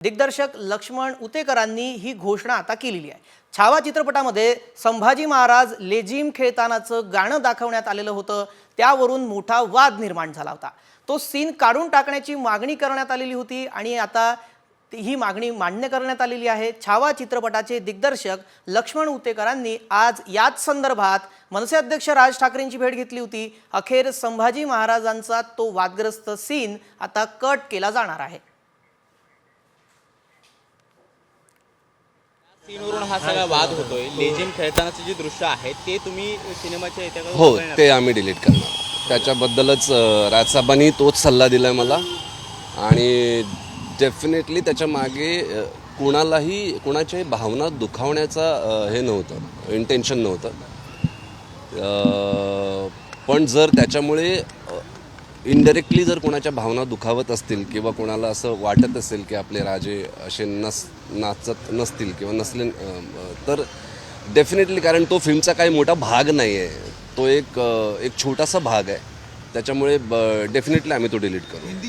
दिग्दर्शक लक्ष्मण उतेकरांनी ही घोषणा आता केलेली आहे। छावा चित्रपटामध्ये संभाजी महाराज लेझिम खेळतानाचं गाणं दाखवण्यात आलेलं होतं, त्यावरून मोठा वाद निर्माण झाला होता। तो सीन काढून टाकण्याची मागणी करण्यात आलेली होती आणि आता ही मागणी मान्य करण्यात आलेली आहे। छावा चित्रपटाचे दिग्दर्शक लक्ष्मण उतेकरांनी आज याच संदर्भात मनसे अध्यक्ष राज ठाकरेंची भेट घेतली होती। अखेर संभाजी महाराजांचा तो वादग्रस्त सीन आता कट केला जाणार आहे। सीनवरून हा सगळा वाद होतोय। लेझिम खेळतानाचे जे दृश्य आहे ते तुम्ही सिनेमाच्या इथे हो ते आम्ही डिलीट करणार। त्याच्याबद्दलच राजसाहेबांनी तोच सल्ला दिला मला आणि डेफिनेटली त्याच्या मागे कोणाच्याही भावना दुखावण्याचा हे नव्हतं, इंटेन्शन नव्हतं। पण जर त्याच्यामुळे इनडायरेक्टली जर कोणाच्या भावना दुखावत असतील किंवा कोणाला असं वाटत असेल की आपले राजे असे नाचत नसतील किंवा नसले तर डेफिनेटली, कारण तो फिल्मचा काही मोठा भाग नाही आहे, तो एक छोटासा भाग आहे, त्याच्यामुळे डेफिनेटली आम्ही तो डिलीट करू।